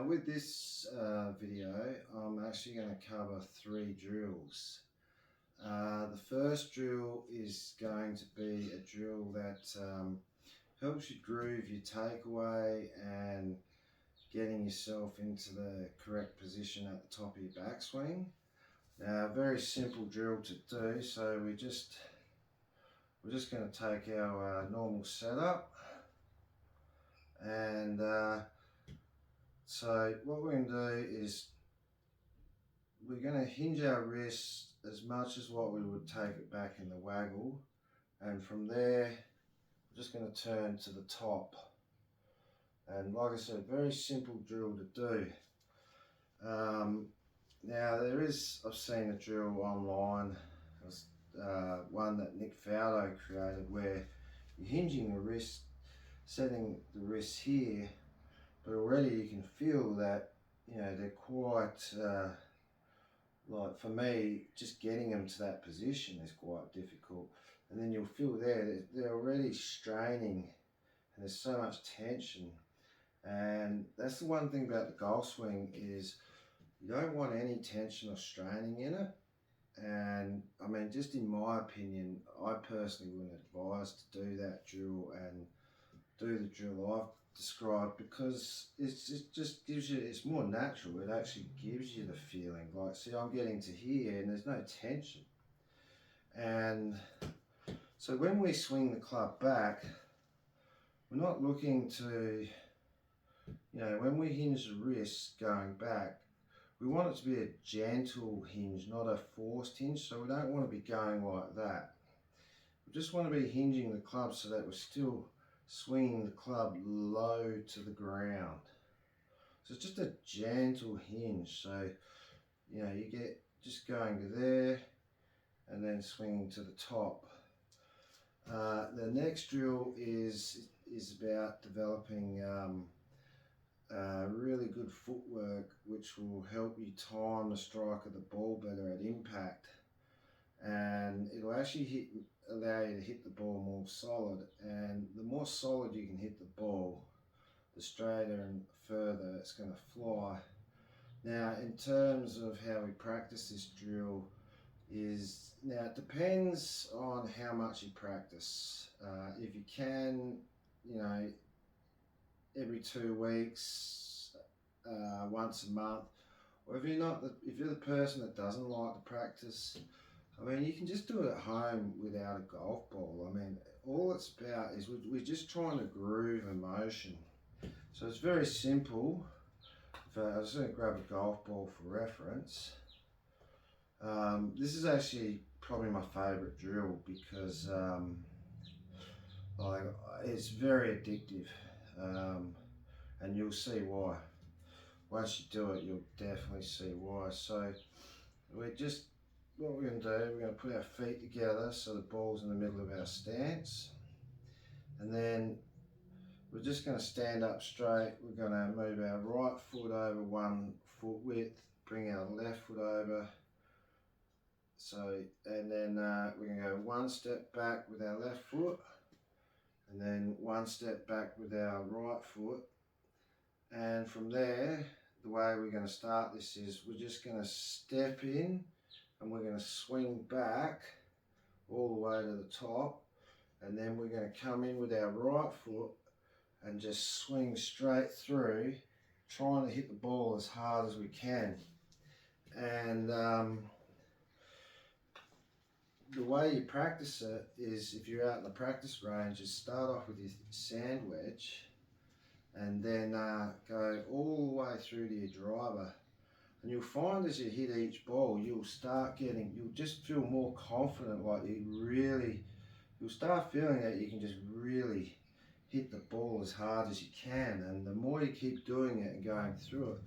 With this video, I'm actually going to cover 3 drills. The first drill is going to be a drill that helps you groove your takeaway and getting yourself into the correct position at the top of your backswing. Now, very simple drill to do, so we're just going to take our normal setup, and so what we're going to do is we're going to hinge our wrist as much as what we would take it back in the waggle, and from there we're just going to turn to the top. And like I said, very simple drill to do. Now I've seen a drill online, one that Nick Faldo created, where you're hinging the wrist, setting the wrist here, but already you can feel that, you know, they're quite like, for me, just getting them to that position is quite difficult. And then you'll feel they're already straining, and there's so much tension. And that's the one thing about the golf swing, is you don't want any tension or straining in it. And I mean, just in my opinion, I personally wouldn't advise to do that drill and do the drill I've described, because it just gives you, it's more natural. It actually gives you the feeling like, see, I'm getting to here and there's no tension. And so when we swing the club back, we're not looking to, you know, when we hinge the wrist going back, we want it to be a gentle hinge, not a forced hinge. So we don't want to be going like that. We just want to be hinging the club so that we're still swinging the club low to the ground. So it's just a gentle hinge. So, you know, you get just going to there and then swinging to the top. The next drill is about developing really good footwork, which will help you time the strike of the ball better at impact, and it'll actually allow you to hit the ball more solid. And the more solid you can hit the ball, the straighter and further it's going to fly. Now, in terms of how we practice this drill, it depends on how much you practice. If you can, you know, every 2 weeks, once a month, or if you're the person that doesn't like to practice, I mean, you can just do it at home without a golf ball. I mean, all it's about is we're just trying to groove a motion. So it's very simple. I'm just going to grab a golf ball for reference. This is actually probably my favourite drill, because like, it's very addictive, and you'll see why. Once you do it, you'll definitely see why. So what we're going to do, we're going to put our feet together so the ball's in the middle of our stance, and then we're just going to stand up straight. We're going to move our right foot over 1 foot width, bring our left foot over. So, and then we're going to go 1 step back with our left foot, and then 1 step back with our right foot. And from there, the way we're going to start this is we're just going to step in, and we're going to swing back all the way to the top, and then we're going to come in with our right foot and just swing straight through, trying to hit the ball as hard as we can. And the way you practice it is, if you're out in the practice range, is start off with your sand wedge, and then go all the way through to your driver. And you'll find as you hit each ball, you'll just feel more confident, like you'll start feeling that you can just really hit the ball as hard as you can. And the more you keep doing it and going through it,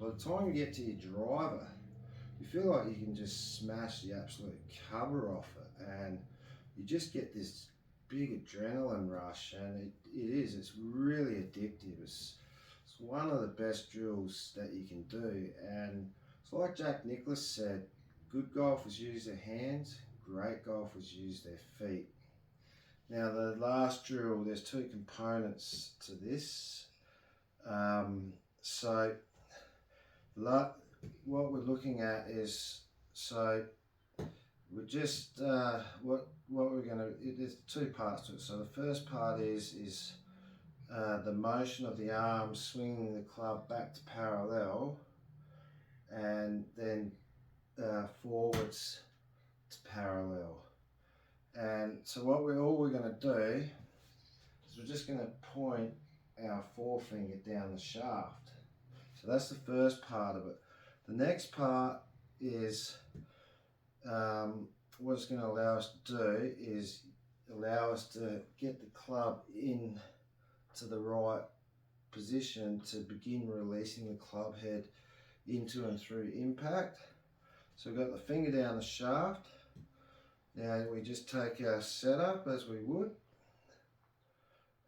by the time you get to your driver, you feel like you can just smash the absolute cover off it, and you just get this big adrenaline rush, and it's really addictive. It's one of the best drills that you can do. And it's like Jack Nicklaus said, good golfers use their hands, great golfers use their feet. Now, the last drill, there's 2 components to this. So What we're looking at is, so we're just what we're going to. There's two parts to it. So the first part is the motion of the arm swinging the club back to parallel, and then forwards to parallel. And so all we're going to do is we're just going to point our forefinger down the shaft. So that's the first part of it. The next part is what it's going to allow us to do is allow us to get the club in to the right position to begin releasing the club head into and through impact. So we've got the finger down the shaft. Now we just take our setup as we would,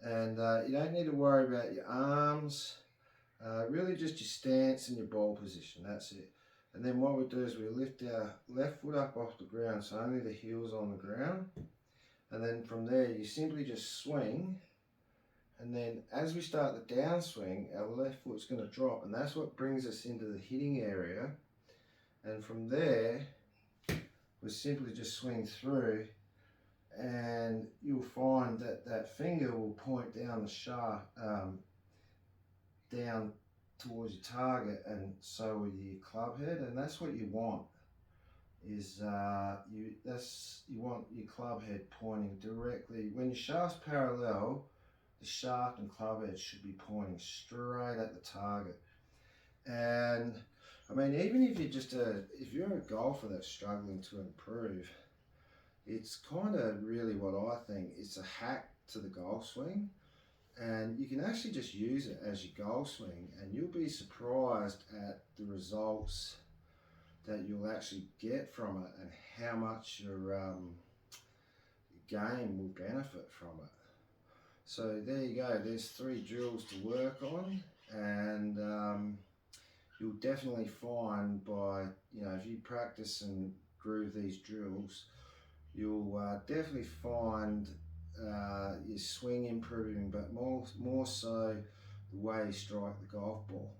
and you don't need to worry about your arms, really just your stance and your ball position, that's it. And then what we do is we lift our left foot up off the ground, so only the heel's on the ground, and then from there you simply just swing, and then as we start the downswing, our left foot's going to drop, and that's what brings us into the hitting area. And from there we simply just swing through, and you'll find that that finger will point down the shaft, down towards your target, and so will your club head, and that's what you want. Is you want your club head pointing directly. When your shaft's parallel, the shaft and club head should be pointing straight at the target. And I mean, even if you're if you're a golfer that's struggling to improve, it's kind of really what I think. It's a hack to the golf swing, and you can actually just use it as your golf swing, and you'll be surprised at the results that you'll actually get from it, and how much your game will benefit from it. So there you go. There's 3 drills to work on, and you'll definitely find by, if you practice and groove these drills, you'll definitely find your swing improving, but more so the way you strike the golf ball.